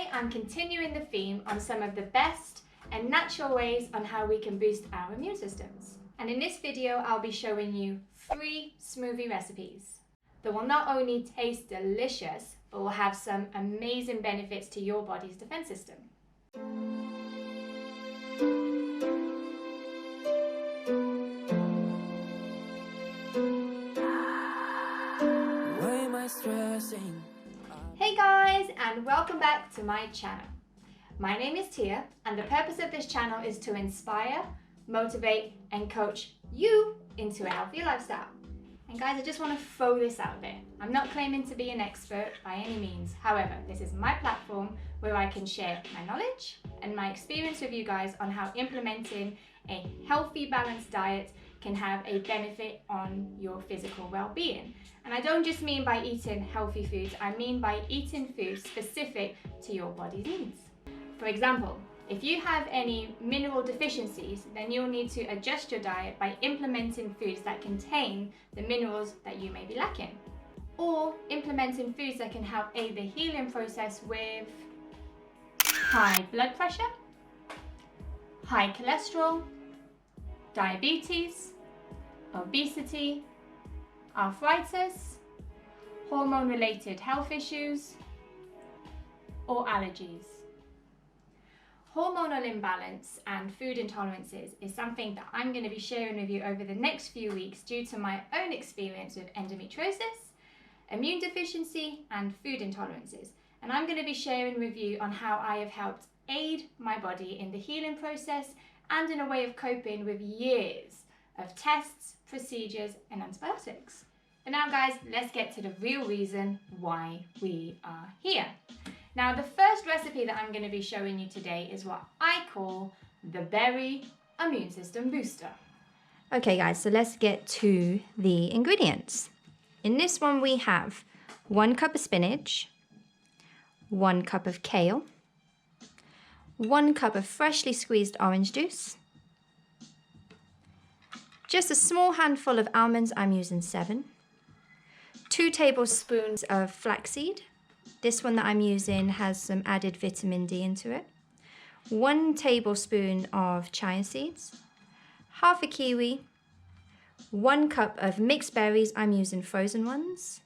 Today I'm continuing the theme on some of the best and natural ways on how we can boost our immune systems. And in this video I'll be showing you 3 smoothie recipes that will not only taste delicious but will have some amazing benefits to your body's defense system. Why am I stressing? Hey guys, and welcome back to my channel. My name is Tia, and the purpose of this channel is to inspire, motivate, and coach you into a healthy lifestyle. And guys, I just want to throw this out there. I'm not claiming to be an expert by any means. However, this is my platform where I can share my knowledge and my experience with you guys on how implementing a healthy, balanced diet can have a benefit on your physical well-being. And I don't just mean by eating healthy foods, I mean by eating foods specific to your body's needs. For example, if you have any mineral deficiencies, then you'll need to adjust your diet by implementing foods that contain the minerals that you may be lacking. Or implementing foods that can help aid the healing process with high blood pressure, high cholesterol, diabetes, obesity, arthritis, hormone-related health issues, or allergies. Hormonal imbalance and food intolerances is something that I'm going to be sharing with you over the next few weeks due to my own experience with endometriosis, immune deficiency, and food intolerances. And I'm going to be sharing with you on how I have helped aid my body in the healing process and in a way of coping with years of tests, procedures, and antibiotics. But now guys, let's get to the real reason why we are here. Now the first recipe that I'm going to be showing you today is what I call the berry immune system booster. Okay guys, so let's get to the ingredients. In this one we have 1 cup of spinach, 1 cup of kale, 1 cup of freshly squeezed orange juice, just a small handful of almonds, I'm using 7, 2 tablespoons of flaxseed. This one that I'm using has some added vitamin D into it. 1 tablespoon of chia seeds, half a kiwi, 1 cup of mixed berries, I'm using frozen ones.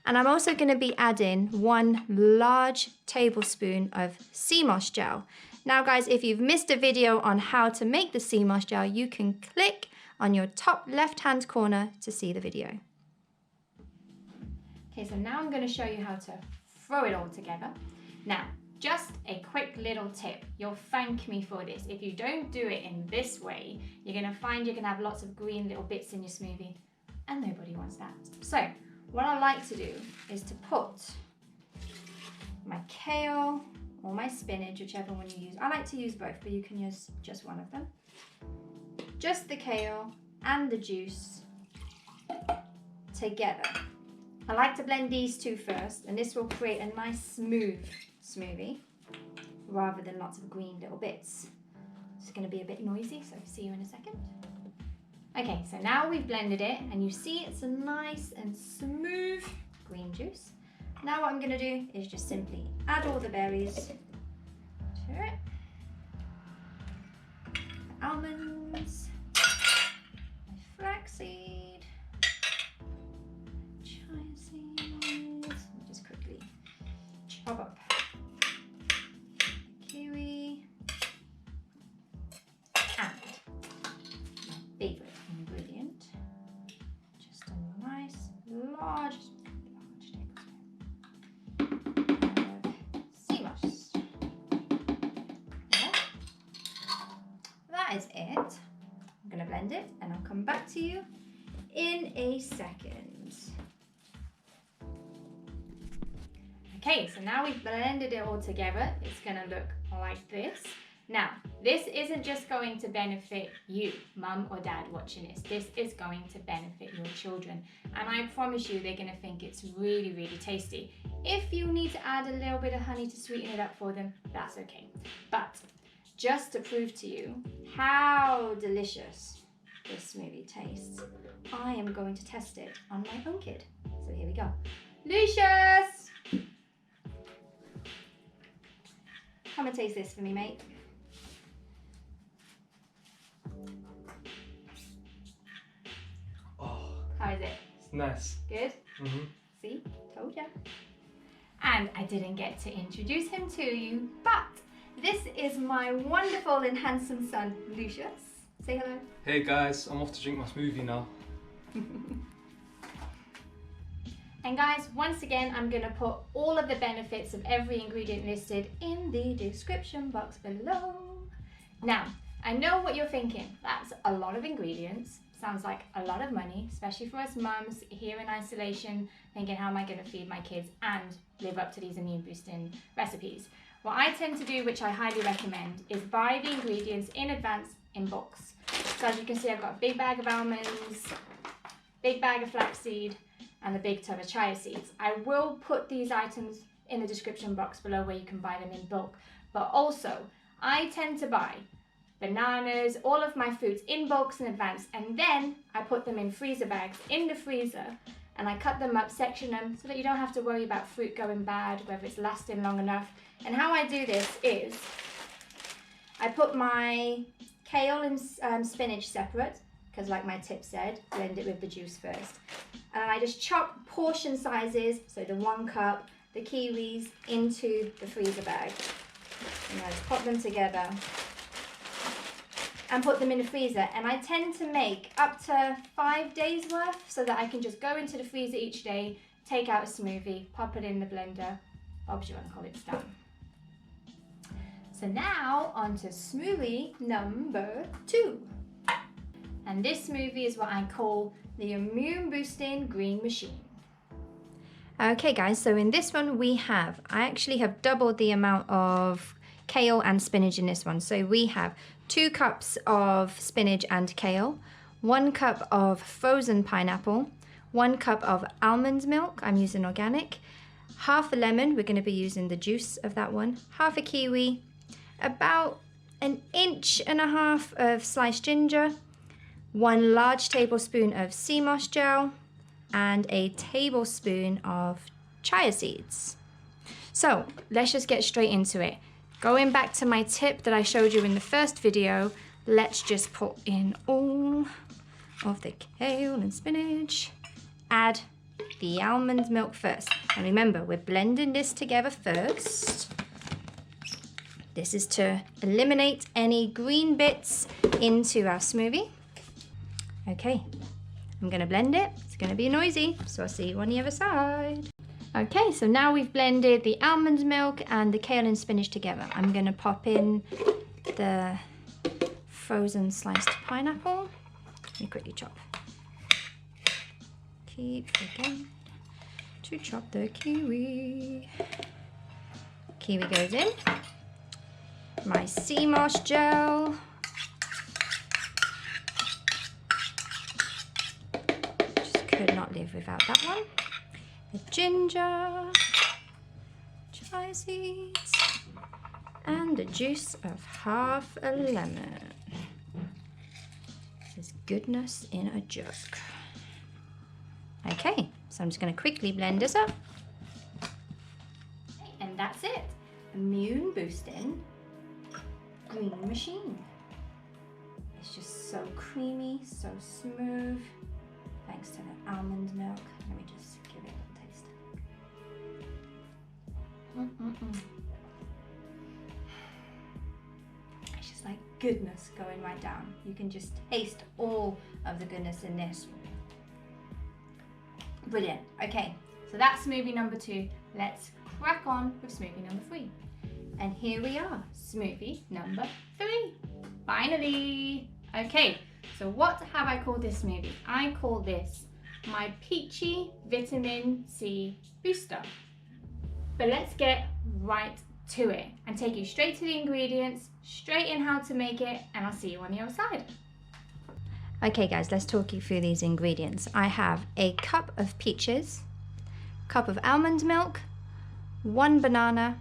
And I'm also going to be adding 1 large tablespoon of sea moss gel. Now guys, if you've missed a video on how to make the sea moss gel, you can click on your top left-hand corner to see the video. Okay, so now I'm going to show you how to throw it all together. Now, just a quick little tip. You'll thank me for this. If you don't do it in this way, you're going to find you're going to have lots of green little bits in your smoothie, and nobody wants that. So, what I like to do is to put my kale or my spinach, whichever one you use. I like to use both, but you can use just one of them. Just the kale and the juice together. I like to blend these two first, and this will create a nice smooth smoothie rather than lots of green little bits. It's going to be a bit noisy, so see you in a second. Okay, so now we've blended it, and you see it's a nice and smooth green juice. Now what I'm going to do is just simply add all the berries to it. Almonds, my flaxseed, chia seeds. I'll just quickly chop up the kiwi, and my favorite ingredient, just a nice large sea moss. That is it. I'm going to blend it and I'll come back to you in a second. Okay, so now we've blended it all together. It's going to look like this. Now, this isn't just going to benefit you, mum or dad watching this. This is going to benefit your children. And I promise you, they're going to think it's really, really tasty. If you need to add a little bit of honey to sweeten it up for them, that's okay. But just to prove to you how delicious this smoothie tastes, I am going to test it on my own kid. So here we go. Lucius! Come and taste this for me, mate. Oh, How is it? it's nice. Good? Mm-hmm. See? Told ya. And I didn't get to introduce him to you, but this is my wonderful and handsome son, Lucius. Say hello. Hey guys, I'm off to drink my smoothie now. And guys, once again, I'm going to put all of the benefits of every ingredient listed in the description box below. Now, I know what you're thinking. That's a lot of ingredients. Sounds like a lot of money, especially for us mums here in isolation, thinking how am I going to feed my kids and live up to these immune boosting recipes. What I tend to do, which I highly recommend, is buy the ingredients in advance in bulks. So as you can see, I've got a big bag of almonds, big bag of flaxseed, and a big tub of chia seeds. I will put these items in the description box below where you can buy them in bulk. But also, I tend to buy bananas, all of my foods in bulks in advance, and then I put them in freezer bags in the freezer, and I cut them up, section them, so that you don't have to worry about fruit going bad, whether it's lasting long enough. And how I do this is, I put my kale and spinach separate, because like my tip said, blend it with the juice first. And I just chop portion sizes, so the 1 cup, the kiwis, into the freezer bag. And I just pop them together and put them in the freezer. And I tend to make up to 5 days worth, so that I can just go into the freezer each day, take out a smoothie, pop it in the blender, Bob's your uncle, it's done. So now on to smoothie number 2. And this smoothie is what I call the immune boosting green machine. Okay guys, so in this one I actually have doubled the amount of kale and spinach in this one. So we have 2 cups of spinach and kale, 1 cup of frozen pineapple, 1 cup of almond milk, I'm using organic, half a lemon, we're going to be using the juice of that one, half a kiwi, about 1.5 inches of sliced ginger, 1 large tablespoon of sea moss gel, and a tablespoon of chia seeds. So let's just get straight into it. Going back to my tip that I showed you in the first video, let's just put in all of the kale and spinach. Add the almond milk first. And remember, we're blending this together first. This is to eliminate any green bits into our smoothie. Okay, I'm gonna blend it. It's gonna be noisy, so I'll see you on the other side. Okay, so now we've blended the almond milk and the kale and spinach together. I'm gonna pop in the frozen sliced pineapple. Let me quickly chop. Keep again to chop the kiwi. Kiwi goes in. My sea moss gel. Could not live without that one. The ginger, chia seeds, and the juice of half a lemon. There's goodness in a jug. Okay, so I'm just going to quickly blend this up. And that's it. Immune boosting green machine. It's just so creamy, so smooth. Thanks to the almond milk. Let me just give it a little taste. It's just like goodness going right down. You can just taste all of the goodness in this. Brilliant. Okay, so that's smoothie number 2. Let's crack on with smoothie number 3. And here we are, smoothie number 3. Finally. Okay. So what have I called this smoothie? I call this my PEACHY Vitamin C Booster. But let's get right to it and take you straight to the ingredients, straight in how to make it, and I'll see you on the other side. Okay guys, let's talk you through these ingredients. I have a cup of peaches, cup of almond milk, 1 banana,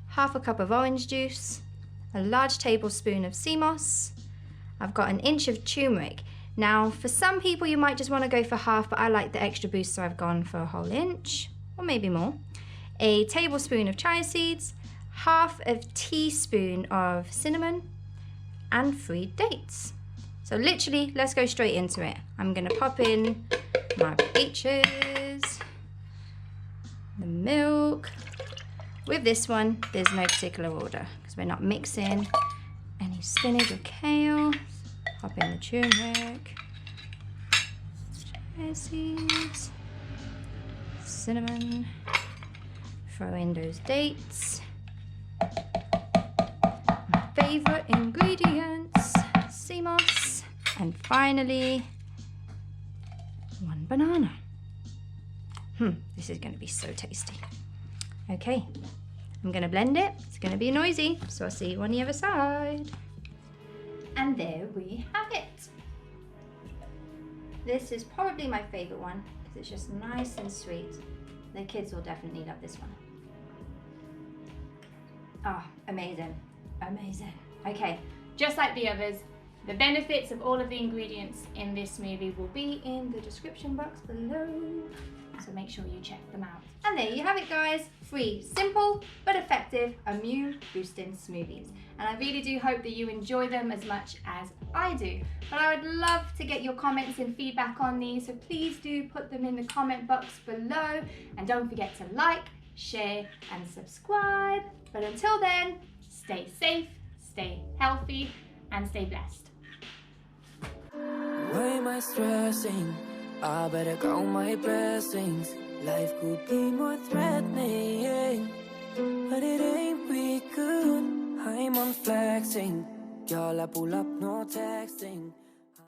half a cup of orange juice, a large tablespoon of sea moss. I've got 1 inch of turmeric. Now, for some people, you might just want to go for half, but I like the extra boost, so I've gone for a whole inch, or maybe more. A tablespoon of chia seeds, 1/2 teaspoon of cinnamon, and 3 dates. So literally, let's go straight into it. I'm gonna pop in my peaches, the milk. With this one, there's no particular order because we're not mixing any spinach or kale. Pop in the turmeric, chia seeds, cinnamon, throw in those dates. My favorite ingredients, sea moss, and finally, 1 banana. This is going to be so tasty. Okay, I'm going to blend it. It's going to be noisy, so I'll see you on the other side. And there we have it. This is probably my favorite one because it's just nice and sweet. The kids will definitely love this one. Oh, amazing, amazing. Okay, just like the others, the benefits of all of the ingredients in this smoothie will be in the description box below. So make sure you check them out. And there you have it, guys. 3 simple but effective immune boosting smoothies. And I really do hope that you enjoy them as much as I do. But I would love to get your comments and feedback on these, so please do put them in the comment box below. And don't forget to like, share, and subscribe. But until then, stay safe, stay healthy, and stay blessed. Why am I stressing? I better count my blessings. Life could be more threatening, but it ain't we good. I'm on flexing. Y'all I pull up, no texting.